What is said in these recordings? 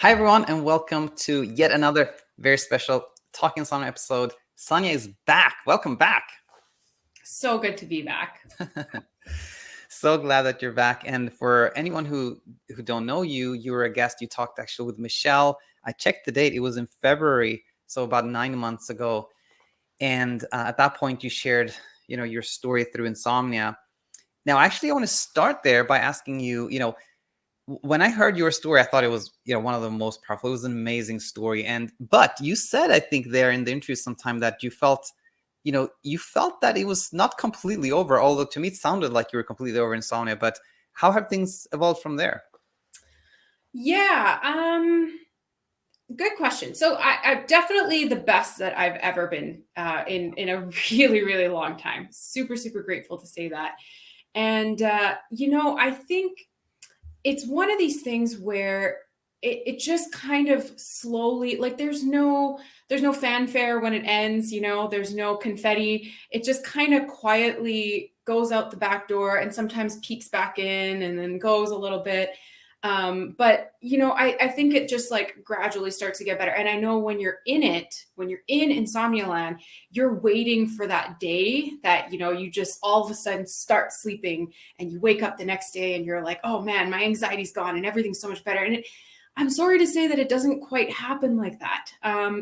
Hi, everyone, and welcome to yet another very special Talking Insomnia episode. Saniya is back. Welcome back. So good to be back. So glad that you're back. And for anyone who don't know you, you were a guest. You talked actually with Michelle. I checked the date. It was in February, so about 9 months ago. And at that point, you shared, your story through insomnia. Now, actually, I want to start there by asking you, when I heard your story, I thought it was, one of the most powerful. It was an amazing story. But you said, I think there in the interview sometime that you felt that it was not completely over, although to me it sounded like you were completely over insomnia. But how have things evolved from there? Yeah, good question. So I'm definitely the best that I've ever been in a really, really long time. Super, super grateful to say that. And I think it's one of these things where it just kind of slowly, like there's no fanfare when it ends, there's no confetti. It just kind of quietly goes out the back door and sometimes peeks back in and then goes a little bit. But I think it just like gradually starts to get better. And I know when you're in insomnia land, you're waiting for that day that, you just all of a sudden start sleeping and you wake up the next day and you're like, oh man, my anxiety's gone and everything's so much better. And I'm sorry to say that it doesn't quite happen like that.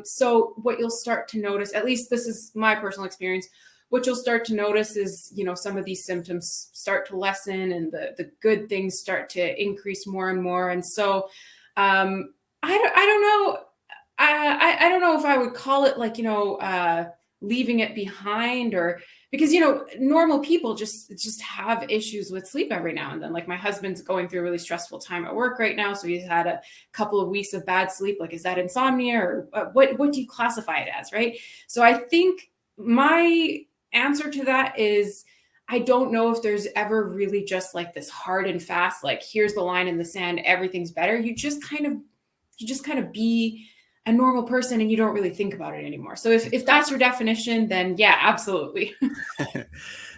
So what you'll start to notice, at least this is my personal experience, what you'll start to notice is, some of these symptoms start to lessen and the good things start to increase more and more. And so I don't know. I don't know if I would call it like, leaving it behind, or because, normal people just have issues with sleep every now and then. Like my husband's going through a really stressful time at work right now. So he's had a couple of weeks of bad sleep. Like, is that insomnia, or what do you classify it as? Right. So I think my answer to that is I don't know if there's ever really just like this hard and fast, like here's the line in the sand, everything's better. You just kind of be a normal person and you don't really think about it anymore. So if that's your definition, then yeah, absolutely.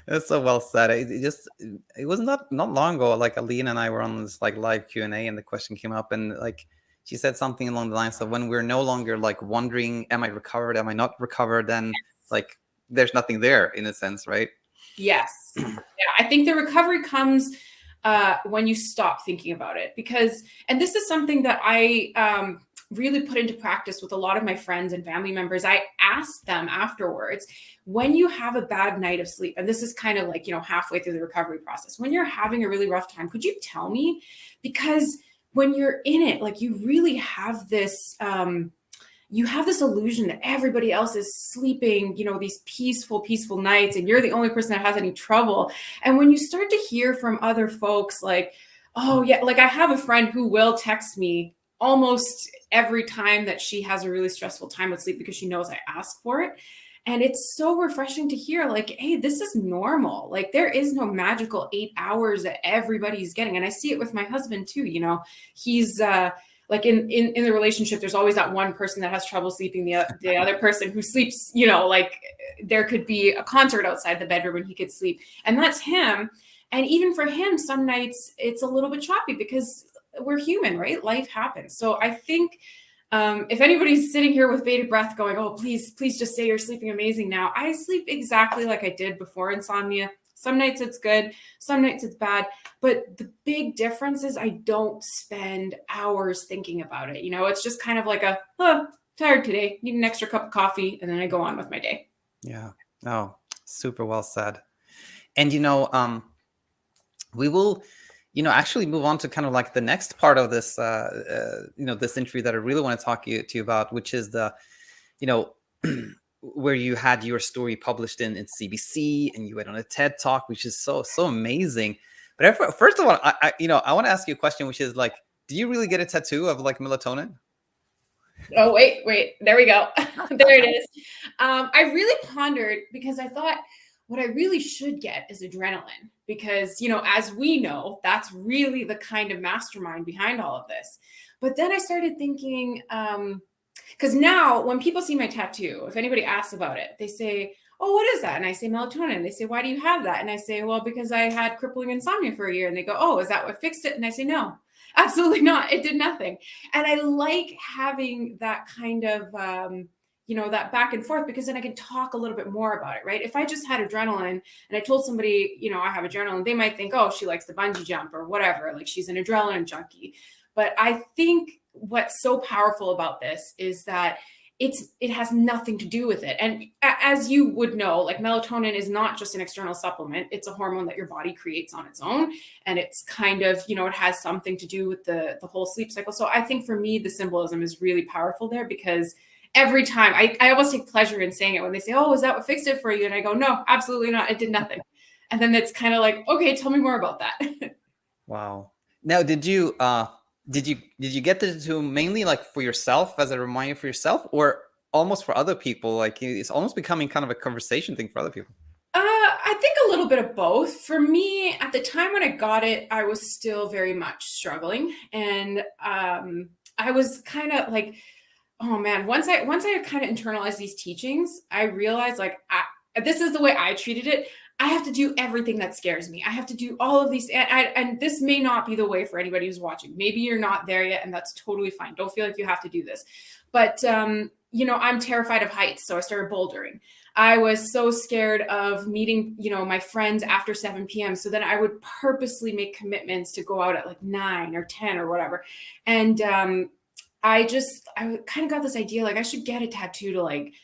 That's so well said. It was not long ago. Like Aline and I were on this like live Q&A, and the question came up, and like she said something along the lines of, when we're no longer like wondering, am I recovered, am I not recovered, then like there's nothing there in a sense, right? Yes. Yeah, I think the recovery comes when you stop thinking about it, and this is something that I really put into practice with a lot of my friends and family members. I asked them afterwards, when you have a bad night of sleep, and this is kind of like, halfway through the recovery process, when you're having a really rough time, could you tell me? Because when you're in it, like you really have this, illusion that everybody else is sleeping, these peaceful nights, and you're the only person that has any trouble. And when you start to hear from other folks like, oh yeah, like I have a friend who will text me almost every time that she has a really stressful time with sleep because she knows I ask for it. And it's so refreshing to hear like, hey, this is normal. Like there is no magical 8 hours that everybody's getting. And I see it with my husband too. He's like in the relationship, there's always that one person that has trouble sleeping, the other person who sleeps, like there could be a concert outside the bedroom and he could sleep, and that's him. And even for him, some nights it's a little bit choppy because we're human, right? Life happens. So I think if anybody's sitting here with bated breath going, oh, please just say you're sleeping amazing now, I sleep exactly like I did before insomnia. Some nights it's good, some nights it's bad. But the big difference is I don't spend hours thinking about it. It's just kind of like tired today, need an extra cup of coffee, and then I go on with my day. Yeah. Oh, super well said. And we will actually move on to kind of like the next part of this this interview that I really want to talk to you about, which is the where you had your story published in CBC, and you went on a TED talk, which is so amazing. But first of all, I want to ask you a question, which is like, do you really get a tattoo of like melatonin? Oh, wait, there we go. There it is. I really pondered because I thought what I really should get is adrenaline because, as we know, that's really the kind of mastermind behind all of this. But then I started thinking, because now when people see my tattoo, if anybody asks about it, they say, oh, what is that? And I say melatonin. They say, why do you have that? And I say, well, because I had crippling insomnia for a year. And they go, oh, is that what fixed it? And I say, no. Absolutely not. It did nothing. And I like having that kind of, that back and forth, because then I can talk a little bit more about it, right? If I just had adrenaline and I told somebody, I have adrenaline, they might think, oh, she likes to bungee jump or whatever, like she's an adrenaline junkie. But I think what's so powerful about this is that it has nothing to do with it. And as you would know, like melatonin is not just an external supplement, it's a hormone that your body creates on its own. And it's kind of, it has something to do with the whole sleep cycle. So I think for me, the symbolism is really powerful there, because every time I almost take pleasure in saying it when they say, oh, is that what fixed it for you? And I go, no, absolutely not. It did nothing. And then it's kind of like, okay, tell me more about that. Wow. Now, did you get to mainly like for yourself, as a reminder for yourself, or almost for other people? Like it's almost becoming kind of a conversation thing for other people. I think a little bit of both. For me, at the time when I got it, I was still very much struggling, and I was kind of like, oh man. Once I kind of internalized these teachings, I realized like this is the way I treated it. I have to do everything that scares me. I have to do all of these, and this may not be the way for anybody who's watching. Maybe you're not there yet, and that's totally fine. Don't feel like you have to do this. But I'm terrified of heights, so I started bouldering. I was so scared of meeting, my friends after 7 p.m. So then I would purposely make commitments to go out at like 9 or 10 or whatever. And I kind of got this idea, like I should get a tattoo to like,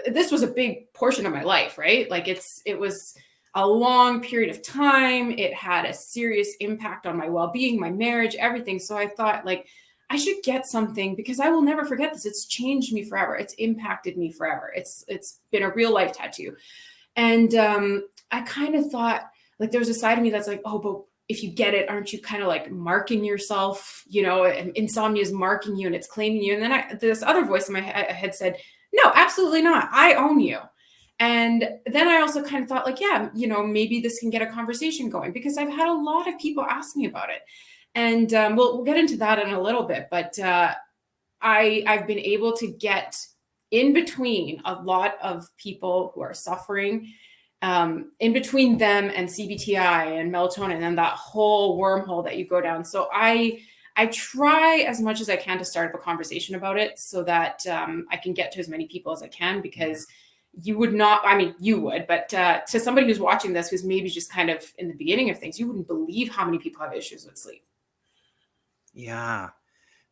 this was a big portion of my life, right? Like it was a long period of time. It had a serious impact on my well-being, my marriage, everything. So I thought like, I should get something, because I will never forget this. It's changed me forever. It's impacted me forever. It's been a real life tattoo. And I kind of thought like there was a side of me that's like, oh, but if you get it, aren't you kind of like marking yourself, and insomnia is marking you and it's claiming you. And then this other voice in my head said, no, absolutely not. I own you. And then I also kind of thought like, yeah, maybe this can get a conversation going, because I've had a lot of people ask me about it. And we'll get into that in a little bit, but I've been able to get in between a lot of people who are suffering, in between them and CBT-I and melatonin and that whole wormhole that you go down. So I try as much as I can to start up a conversation about it, so that I can get to as many people as I can, because you would not, I mean, you would, but to somebody who's watching this, who's maybe just kind of in the beginning of things, you wouldn't believe how many people have issues with sleep. Yeah,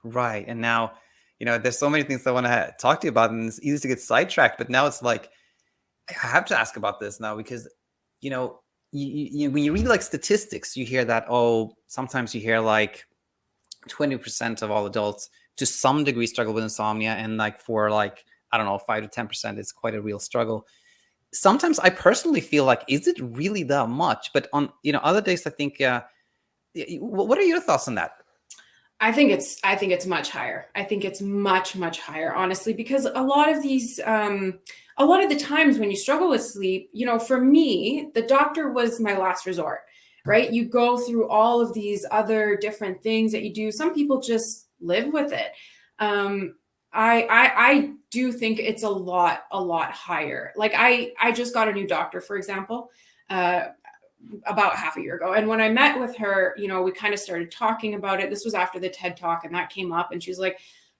right. And now, there's so many things I want to talk to you about, and it's easy to get sidetracked. But now it's like, I have to ask about this now, because, when you read like statistics, you hear that, oh, sometimes you hear like 20% of all adults to some degree struggle with insomnia. And like for like, I don't know, 5 to 10%, it's quite a real struggle. Sometimes I personally feel like, is it really that much? But on, other days, I think, what are your thoughts on that? I think it's much higher. I think it's much, much higher, honestly, because a lot of the times when you struggle with sleep, for me, the doctor was my last resort, right? You go through all of these other different things that you do. Some people just live with it. I do think it's a lot higher. Like I just got a new doctor, for example, about half a year ago. And when I met with her, we kind of started talking about it. This was after the TED Talk, and that came up, and she's like,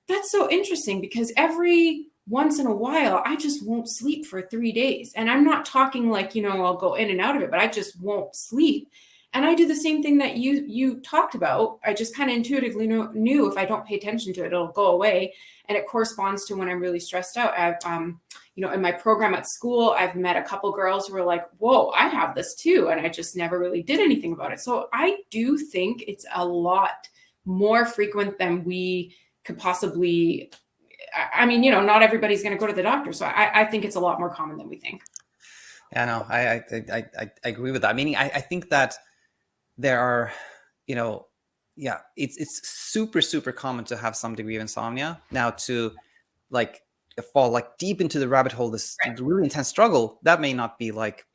that's so interesting, because every once in a while, I just won't sleep for 3 days. And I'm not talking like, I'll go in and out of it, but I just won't sleep. And I do the same thing that you talked about. I just kind of intuitively knew if I don't pay attention to it, it'll go away. And it corresponds to when I'm really stressed out. In my program at school, I've met a couple girls who were like, whoa, I have this too. And I just never really did anything about it. So I do think it's a lot more frequent than we could possibly. I mean, not everybody's going to go to the doctor. So I think it's a lot more common than we think. Yeah, no, I agree with that. Meaning, I think that there are, it's super, super common to have some degree of insomnia. Now, to like fall like deep into the rabbit hole, this really intense struggle, that may not be like,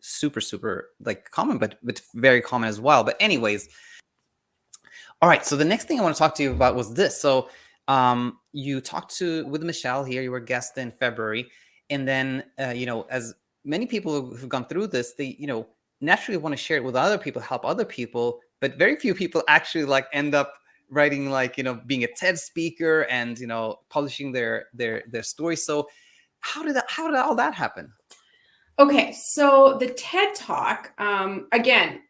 super, super like common, but very common as well. But anyways, all right. So the next thing I want to talk to you about was this. So you talked with Michelle here, you were a guest in February. And then, as many people who've gone through this, they, naturally want to share it with other people, help other people. but very few people actually like end up writing, like, being a TED speaker and, publishing their story. So how did all that happen? Okay, so the TED Talk, again,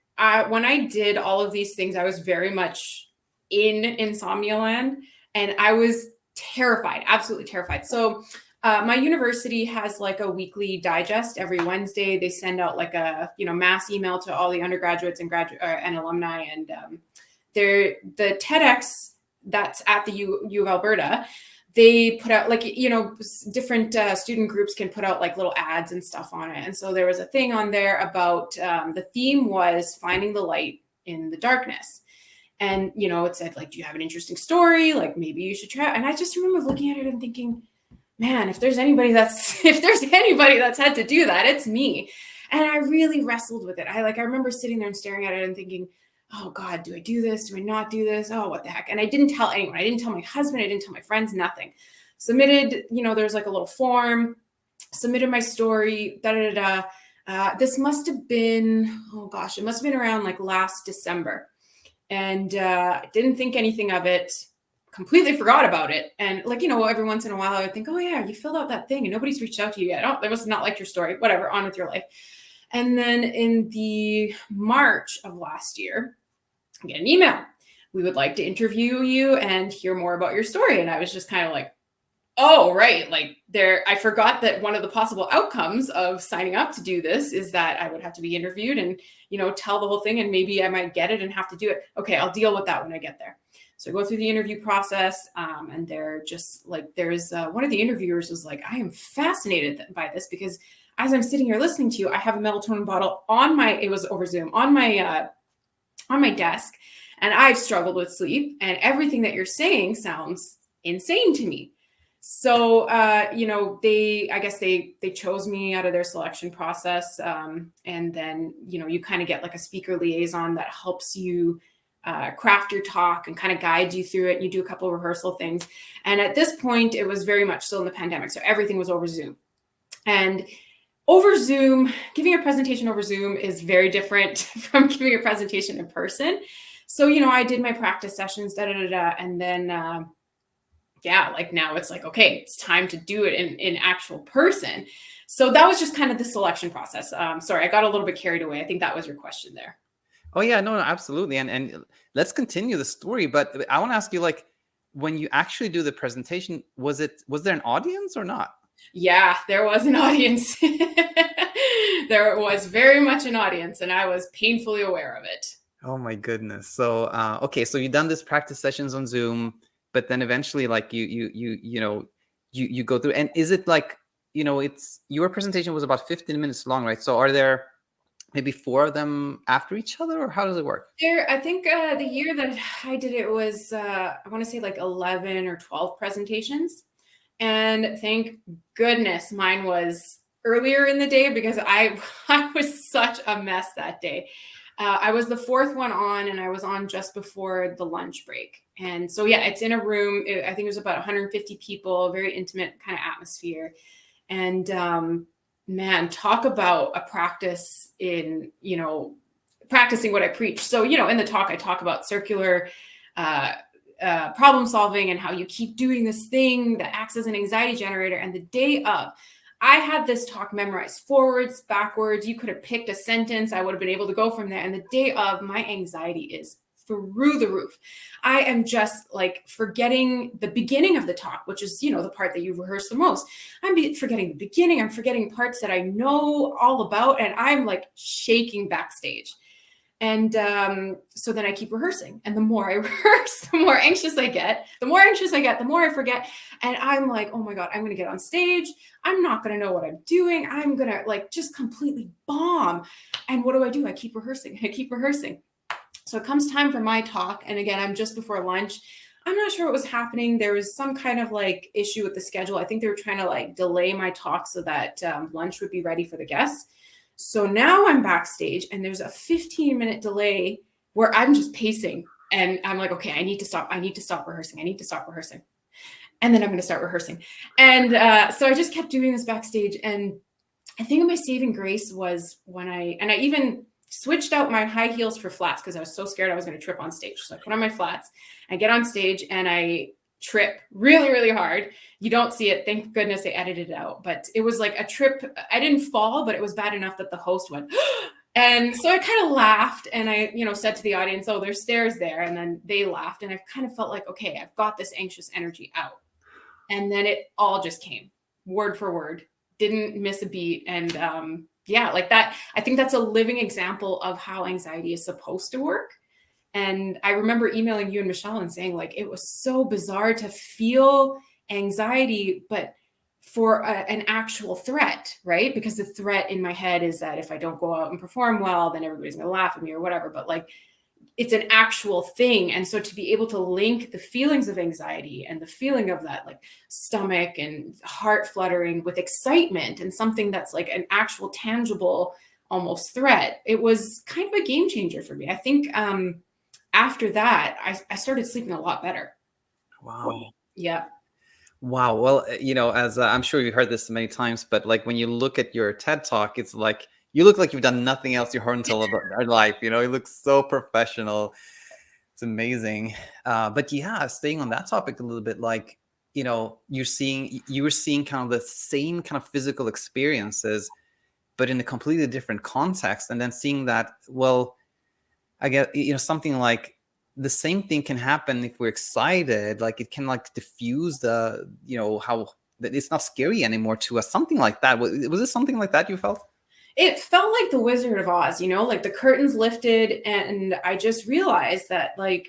when I did all of these things, I was very much in Insomnia land, and I was terrified, absolutely terrified. So my university has like a weekly digest every Wednesday. They send out like a mass email to all the undergraduates and graduate and alumni, and the TEDx that's at the U of Alberta. They put out like, different student groups can put out like little ads and stuff on it. And so there was a thing on there about the theme was finding the light in the darkness. And, it said like, do you have an interesting story? Like maybe you should try. And I just remember looking at it and thinking, man, if there's anybody that's had to do that, it's me. And I really wrestled with it. I remember sitting there and staring at it and thinking, oh God, do I do this? Do I not do this? Oh, what the heck? And I didn't tell anyone. I didn't tell my husband. I didn't tell my friends, nothing. Submitted, there's like a little form, submitted my story, this must have been, oh gosh, it must have been around like last December. And didn't think anything of it, completely forgot about it. And like, every once in a while I would think, oh yeah, you filled out that thing and nobody's reached out to you yet. They must have not liked your story, whatever, on with your life. And then in the March of last year, I get an email. We would like to interview you and hear more about your story. And I was just kind of like, oh, right. Like I forgot that one of the possible outcomes of signing up to do this is that I would have to be interviewed and, tell the whole thing, and maybe I might get it and have to do it. Okay, I'll deal with that when I get there. So I go through the interview process, and they're just like, there's one of the interviewers was like, I am fascinated by this because as I'm sitting here listening to you, I have a melatonin bottle it was over Zoom, on my desk, and I've struggled with sleep, and everything that you're saying sounds insane to me. So, they chose me out of their selection process. And then, you kind of get like a speaker liaison that helps you craft your talk and kind of guides you through it. You do a couple of rehearsal things. And at this point, it was very much still in the pandemic. So everything was over Zoom. And over Zoom, giving a presentation over Zoom is very different from giving a presentation in person. So, I did my practice sessions, and then, like now it's like, okay, it's time to do it in actual person. So that was just kind of the selection process. Sorry, I got a little bit carried away. I think that was your question there. Oh yeah, no, absolutely. And let's continue the story. But I want to ask you, like, when you actually do the presentation, was there an audience or not? Yeah, there was an audience. There was very much an audience, and I was painfully aware of it. Oh my goodness. So okay, so you've done this practice sessions on Zoom, but then eventually, like, you go through, and is it like, it's your presentation was about 15 minutes long, right? So are there maybe 4 of them after each other, or how does it work? I think the year that I did it was I want to say like 11 or 12 presentations. And thank goodness mine was earlier in the day, because I was such a mess that day. I was the 4th one on, and I was on just before the lunch break. And so, yeah, it's in a room. I think it was about 150 people, very intimate kind of atmosphere. And man, talk about a practice in, practicing what I preach. So, in the talk, I talk about circular problem solving and how you keep doing this thing that acts as an anxiety generator. And the day of, I had this talk memorized forwards, backwards. You could have picked a sentence. I would have been able to go from there. And the day of, my anxiety is through the roof. I am just like forgetting the beginning of the talk, which is, the part that you've rehearsed the most. I'm forgetting the beginning. I'm forgetting parts that I know all about. And I'm like shaking backstage. And so then I keep rehearsing. And the more I rehearse, the more anxious I get. The more anxious I get, the more I forget. And I'm like, oh my God, I'm going to get on stage. I'm not going to know what I'm doing. I'm going to like just completely bomb. And what do? I keep rehearsing. So it comes time for my talk. And again, I'm just before lunch. I'm not sure what was happening. There was some kind of like issue with the schedule. I think they were trying to like delay my talk so that lunch would be ready for the guests. So now I'm backstage, and there's a 15-minute delay where I'm just pacing, and I'm like, okay, I need to stop rehearsing. And then I'm going to start rehearsing. And so I just kept doing this backstage. And I think my saving grace was when I even switched out my high heels for flats because I was so scared I was going to trip on stage. So I put on my flats, I get on stage and I trip really, really hard. You don't see it. Thank goodness they edited it out. But it was like a trip. I didn't fall, but it was bad enough that the host went, and so I kind of laughed and I, said to the audience, oh, there's stairs there. And then they laughed. And I kind of felt like, okay, I've got this anxious energy out. And then it all just came word for word, didn't miss a beat. And yeah, like that, I think that's a living example of how anxiety is supposed to work. And I remember emailing you and Michelle and saying, like, it was so bizarre to feel anxiety, but for an actual threat, right? Because the threat in my head is that if I don't go out and perform well, then everybody's going to laugh at me or whatever. But like, it's an actual thing. And so to be able to link the feelings of anxiety and the feeling of that like stomach and heart fluttering with excitement and something that's like an actual tangible almost threat, it was kind of a game changer for me. I think after that, I started sleeping a lot better. Wow. Yeah. Wow. Well, as I'm sure you've heard this many times, but like when you look at your TED talk, it's like you look like you've done nothing else your whole entire life. You look so professional. It's amazing. But yeah, staying on that topic a little bit, like, you were seeing kind of the same kind of physical experiences, but in a completely different context. And then seeing that, well, I get, something like the same thing can happen if we're excited. Like it can like diffuse the, how that it's not scary anymore to us. Something like that. Was it something like that you felt? It felt like the Wizard of Oz, like the curtains lifted and I just realized that like,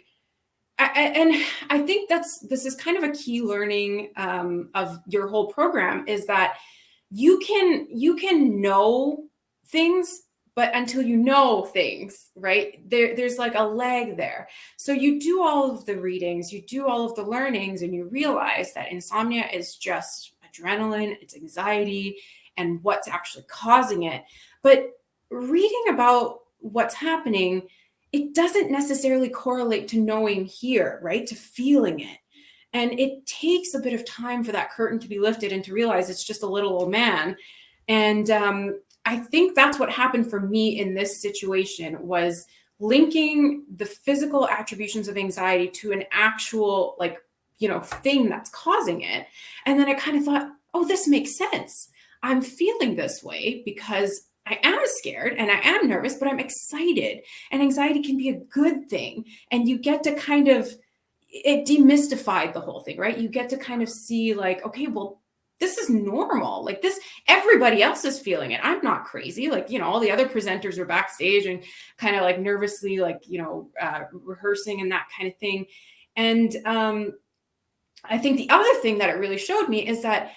I think this is kind of a key learning of your whole program is that you can know things, but until you know things, right? There's like a lag there. So you do all of the readings, you do all of the learnings, and you realize that insomnia is just adrenaline, it's anxiety, and what's actually causing it. But reading about what's happening, it doesn't necessarily correlate to knowing here, right? To feeling it. And it takes a bit of time for that curtain to be lifted and to realize it's just a little old man. And I think that's what happened for me in this situation was linking the physical attributions of anxiety to an actual thing that's causing it. And then I kind of thought, oh, this makes sense. I'm feeling this way because I am scared and I am nervous, but I'm excited. And anxiety can be a good thing. And you get to kind of, it demystified the whole thing, right? You get to kind of see like, okay, well, this is normal. Like this, everybody else is feeling it. I'm not crazy. Like, all the other presenters are backstage and kind of like nervously, like, rehearsing and that kind of thing. And I think the other thing that it really showed me is that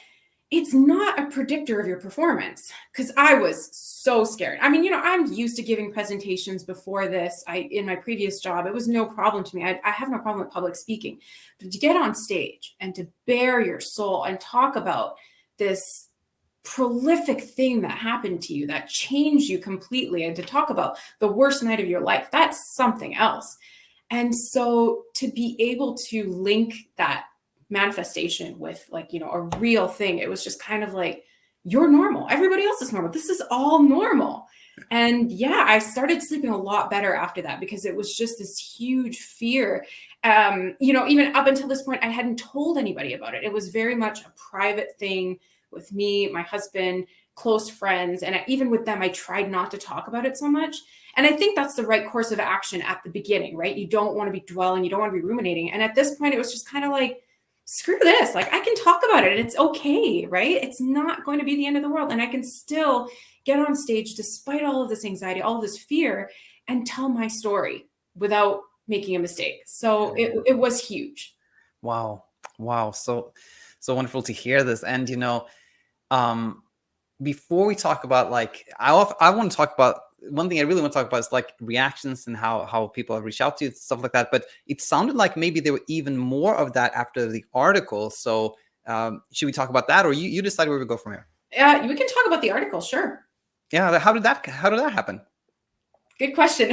it's not a predictor of your performance because I was so scared. I mean, I'm used to giving presentations before this. In my previous job, it was no problem to me. I have no problem with public speaking, but to get on stage and to bare your soul and talk about this prolific thing that happened to you that changed you completely and to talk about the worst night of your life, that's something else. And so to be able to link that manifestation with a real thing, it was just kind of like, you're normal, everybody else is normal, this is all normal. And yeah, I started sleeping a lot better after that because it was just this huge fear. Even up until this point I hadn't told anybody about it. It was very much a private thing with me, my husband, close friends, and even with them I tried not to talk about it so much. And I think that's the right course of action at the beginning, right? You don't want to be dwelling, you don't want to be ruminating. And at this point it was just kind of like, screw this. Like I can talk about it and it's okay, right? It's not going to be the end of the world. And I can still get on stage despite all of this anxiety, all of this fear, and tell my story without making a mistake. So it was huge. Wow. So wonderful to hear this. And, before we talk about like, I want to talk about one thing I really want to talk about is like reactions and how people have reached out to you, stuff like that. But it sounded like maybe there were even more of that after the article. So should we talk about that, or you decide where we go from here? Yeah, we can talk about the article, sure. Yeah, how did that happen? Good question.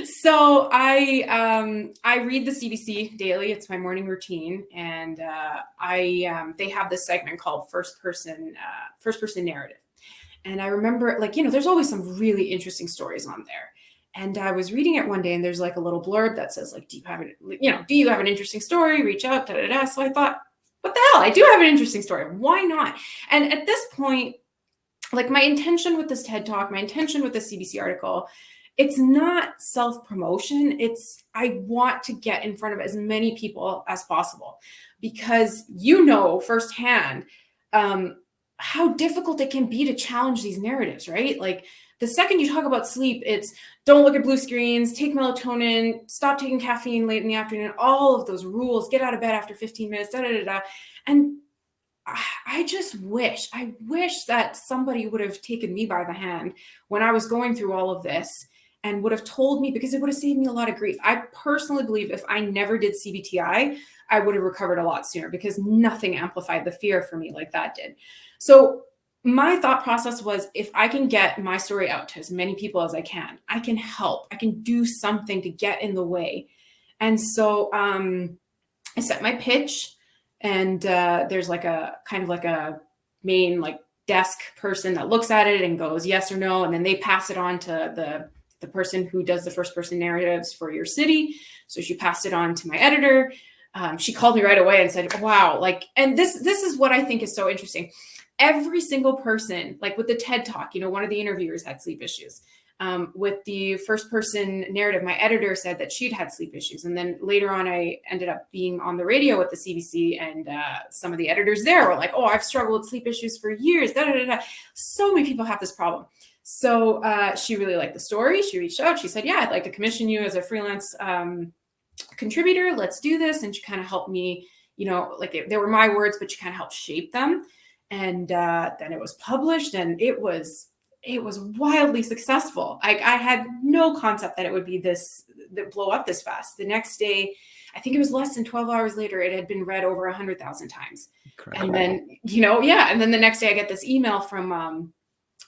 So I read the CBC daily. It's my morning routine, and they have this segment called first person narrative. And I remember, like, there's always some really interesting stories on there. And I was reading it one day, and there's like a little blurb that says, like, do you have an interesting story? Reach out, da da da. So I thought, what the hell? I do have an interesting story. Why not? And at this point, like, my intention with this TED Talk, my intention with the CBC article, it's not self-promotion. It's, I want to get in front of as many people as possible, because firsthand how difficult it can be to challenge these narratives, right? Like, the second you talk about sleep, it's don't look at blue screens, take melatonin, stop taking caffeine late in the afternoon, all of those rules, get out of bed after 15 minutes, da da da da. And I wish that somebody would have taken me by the hand when I was going through all of this and would have told me, because it would have saved me a lot of grief. I personally believe if I never did CBT-I, I would have recovered a lot sooner, because nothing amplified the fear for me like that did. So my thought process was, if I can get my story out to as many people as I can help, I can do something to get in the way. And so I set my pitch, and there's like a kind of like a main like desk person that looks at it and goes yes or no, and then they pass it on to the person who does the first person narratives for your city. So she passed it on to my editor. She called me right away and said, wow, like, and this is what I think is so interesting. Every single person, like with the TED Talk, one of the interviewers had sleep issues. With the first person narrative, my editor said that she'd had sleep issues. And then later on, I ended up being on the radio with the CBC, and some of the editors there were like, oh, I've struggled with sleep issues for years. Da, da, da, da. So many people have this problem. So she really liked the story. She reached out. She said, yeah, I'd like to commission you as a freelance contributor. Let's do this. And she kind of helped me, like, they were my words, but she kind of helped shape them. And then it was published, and it was wildly successful. I had no concept that it would be that blow up this fast. The next day, I think it was less than 12 hours later, it had been read over 100,000 times. Incredible. And then, and then the next day I get this email from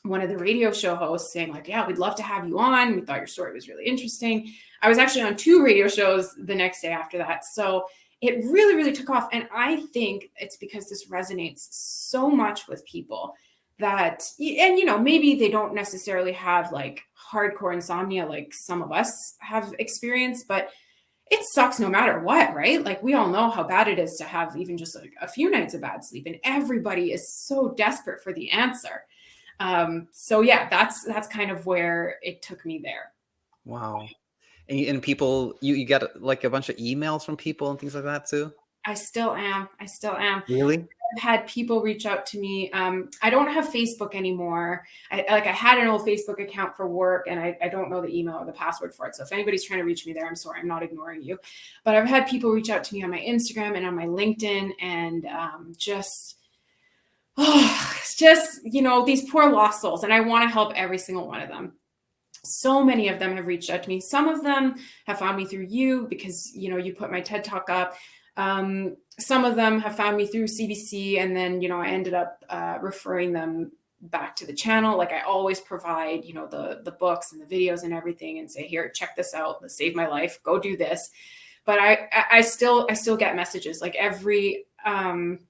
one of the radio show hosts saying, like, yeah, we'd love to have you on. We thought your story was really interesting. I was actually on 2 radio shows the next day after that. So it really, really took off. And I think it's because this resonates so much with people that, and maybe they don't necessarily have like hardcore insomnia like some of us have experienced, but it sucks no matter what, right? Like, we all know how bad it is to have even just like a few nights of bad sleep, and everybody is so desperate for the answer. So yeah, that's kind of where it took me there. Wow. And people, you got like a bunch of emails from people and things like that too? I still am. Really? I've had people reach out to me. I don't have Facebook anymore. I had an old Facebook account for work, and I don't know the email or the password for it. So if anybody's trying to reach me there, I'm sorry, I'm not ignoring you. But I've had people reach out to me on my Instagram and on my LinkedIn, and these poor lost souls. And I want to help every single one of them. So many of them have reached out to me. Some of them have found me through you because, you put my TED Talk up. Some of them have found me through CBC, and then, I ended up referring them back to the channel. Like, I always provide, the books and the videos and everything, and say, here, check this out. This saved my life. Go do this. But I still get messages like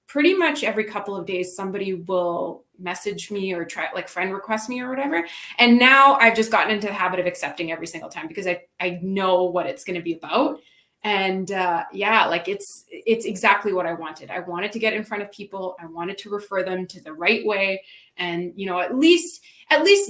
pretty much every couple of days, somebody will message me or try like friend request me or whatever. And now I've just gotten into the habit of accepting every single time, because I know what it's going to be about. And like it's exactly what I wanted. I wanted to get in front of people. I wanted to refer them to the right way, and at least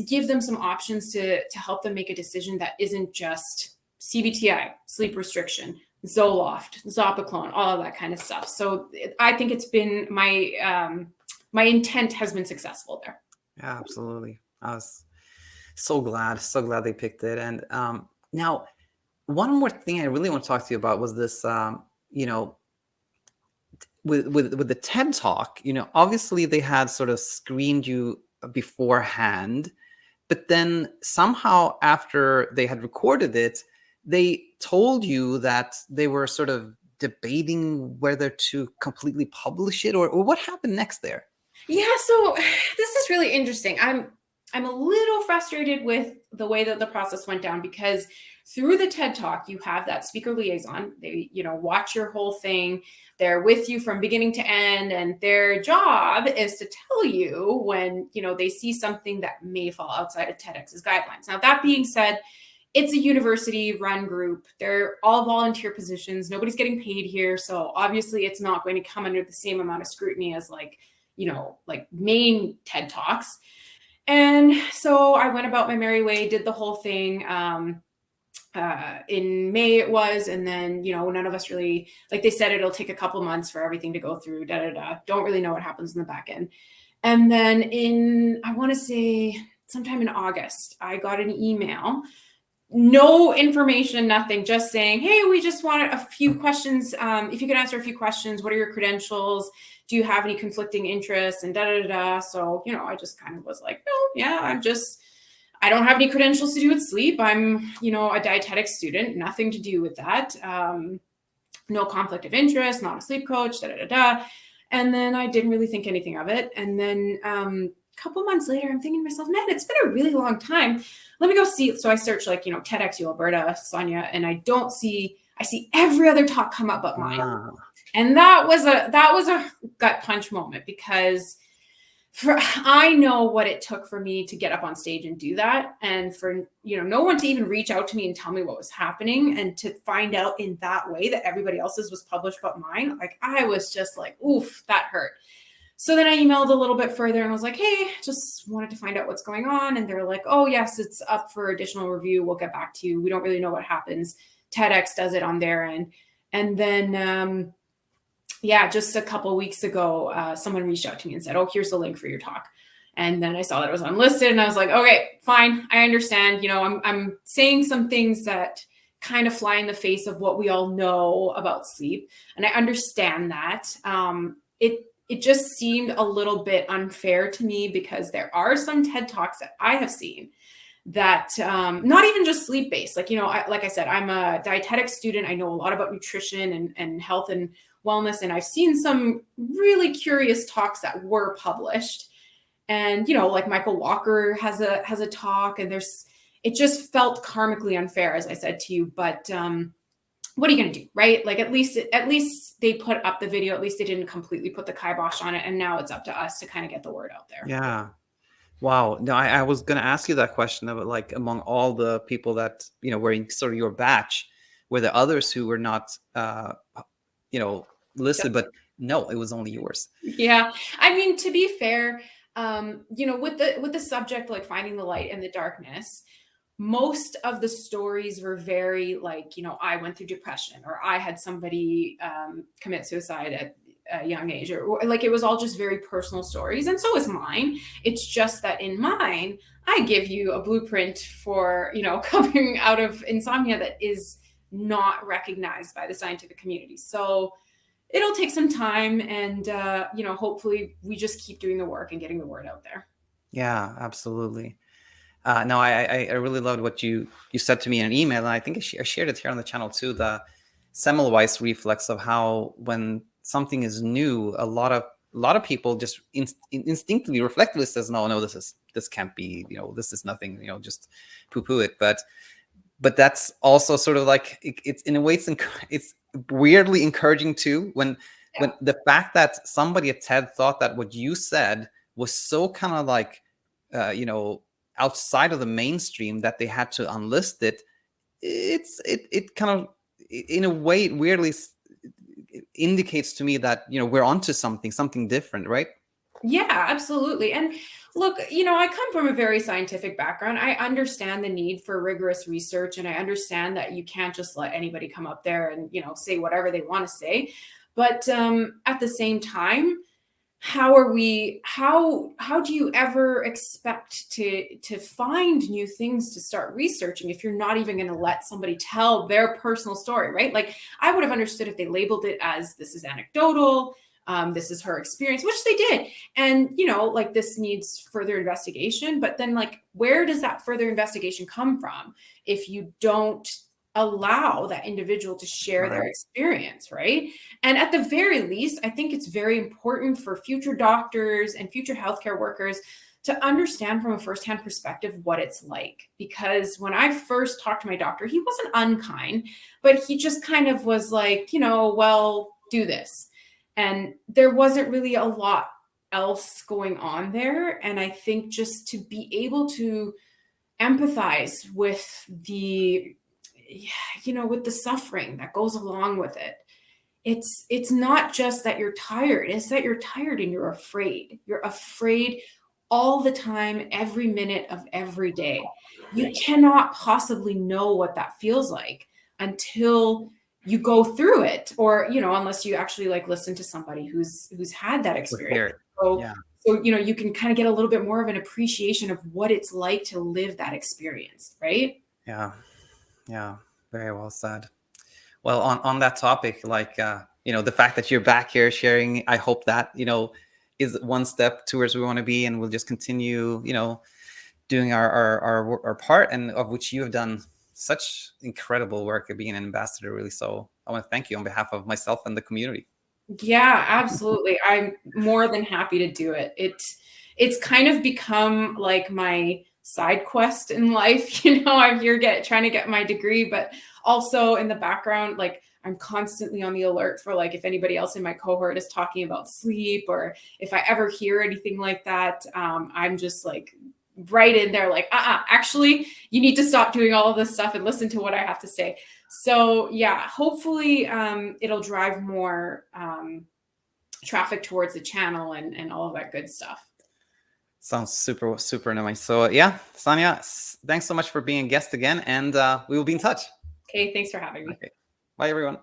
give them some options to help them make a decision that isn't just CBT-I, sleep restriction, Zoloft, Zopiclone, all of that kind of stuff. So I think it's been my intent has been successful there. Yeah, absolutely. I was so glad they picked it. And now, one more thing I really want to talk to you about was this, with the TED Talk, obviously they had sort of screened you beforehand, but then somehow after they had recorded it, they told you that they were sort of debating whether to completely publish it, or what happened next there? Yeah, so this is really interesting. I'm a little frustrated with the way that the process went down, because through the TED Talk, you have that speaker liaison. They, watch your whole thing. They're with you from beginning to end, and their job is to tell you when, they see something that may fall outside of TEDx's guidelines. Now, that being said, it's a university run group. They're all volunteer positions. Nobody's getting paid here. So obviously it's not going to come under the same amount of scrutiny as like main TED Talks. And so I went about my merry way, did the whole thing. In May it was, and then, none of us really, like they said, it'll take a couple months for everything to go through, Don't really know what happens in the back end. And then I want to say sometime in August, I got an email. No information, nothing, just saying, hey, we just wanted a few questions. If you could answer a few questions, what are your credentials? Do you have any conflicting interests? And So, I just kind of was like, no, yeah, I don't have any credentials to do with sleep. I'm, a dietetic student, nothing to do with that. No conflict of interest, not a sleep coach, And then I didn't really think anything of it. And then, couple months later, I'm thinking to myself, man, it's been a really long time. Let me go see. So I search TEDx Alberta, Saniya, and I see every other talk come up but mine. Wow. And that was a gut punch moment, because I know what it took for me to get up on stage and do that. And for, no one to even reach out to me and tell me what was happening, and to find out in that way that everybody else's was published but mine. Like, I was just like, oof, that hurt. So then I emailed a little bit further and was like, hey, just wanted to find out what's going on. And they're like, oh, yes, it's up for additional review. We'll get back to you. We don't really know what happens. TEDx does it on their end. And then, just a couple of weeks ago, someone reached out to me and said, oh, here's the link for your talk. And then I saw that it was unlisted, and I was like, okay, fine. I understand. I'm saying some things that kind of fly in the face of what we all know about sleep. And I understand that. It just seemed a little bit unfair to me, because there are some TED Talks that I have seen that not even just sleep based. Like I said, I'm a dietetic student. I know a lot about nutrition and health and wellness. And I've seen some really curious talks that were published. And, like Michael Walker has a talk, and it just felt karmically unfair, as I said to you. But what are you going to do, right? Like, at least they put up the video. At least they didn't completely put the kibosh on it. And now it's up to us to kind of get the word out there. Yeah. Wow. No, I was going to ask you that question of, like, among all the people that, were in sort of your batch, were there others who were not, listed, but no, it was only yours. Yeah. I mean, to be fair, with the subject, like finding the light in the darkness, most of the stories were very like, I went through depression, or I had somebody commit suicide at a young age, or like, it was all just very personal stories. And so is mine. It's just that in mine, I give you a blueprint for, coming out of insomnia that is not recognized by the scientific community. So it'll take some time, and, hopefully we just keep doing the work and getting the word out there. Yeah, absolutely. No, I really loved what you said to me in an email, and I think I shared it here on the channel too. The Semmelweis reflex of how, when something is new, a lot of people just instinctively, reflectively says, no, this can't be, this is nothing, just poo-poo it. But that's also sort of like, it's in a way, it's weirdly encouraging too, when the fact that somebody at TED thought that what you said was so kind of like, outside of the mainstream that they had to unlist it. It kind of, in a way, it weirdly indicates to me that, we're onto something different, right? Yeah, absolutely. And look, I come from a very scientific background. I understand the need for rigorous research, and I understand that you can't just let anybody come up there and, say whatever they want to say. But at the same time, how do you ever expect to find new things to start researching if you're not even going to let somebody tell their personal story, right? Like, I would have understood if they labeled it as, this is anecdotal, this is her experience, which they did. And, like, this needs further investigation. But then, like, where does that further investigation come from if you don't allow that individual to share their experience, right? And at the very least, I think it's very important for future doctors and future healthcare workers to understand from a firsthand perspective what it's like. Because when I first talked to my doctor, he wasn't unkind, but he just kind of was like, well, do this. And there wasn't really a lot else going on there. And I think just to be able to empathize with with the suffering that goes along with it. It's not just that you're tired, it's that you're tired and you're afraid. You're afraid all the time, every minute of every day. You cannot possibly know what that feels like until you go through it, or unless you actually like listen to somebody who's had that experience. So, Yeah. you can kind of get a little bit more of an appreciation of what it's like to live that experience, right? Yeah. Yeah. Very well said. Well, on that topic, like, the fact that you're back here sharing, I hope that, is one step towards where we want to be. And we'll just continue, doing our part, and of which you have done such incredible work of being an ambassador, really. So I want to thank you on behalf of myself and the community. Yeah, absolutely. I'm more than happy to do it. It's kind of become like my side quest in life. I'm here trying to get my degree, but also in the background, like I'm constantly on the alert for like if anybody else in my cohort is talking about sleep, or if I ever hear anything like that, I'm just like right in there, like, actually, you need to stop doing all of this stuff and listen to what I have to say. So yeah, hopefully it'll drive more traffic towards the channel and all of that good stuff. Sounds super, super nice. So yeah, Saniya, thanks so much for being a guest again, and we will be in touch. Okay, thanks for having me. Okay. Bye, everyone.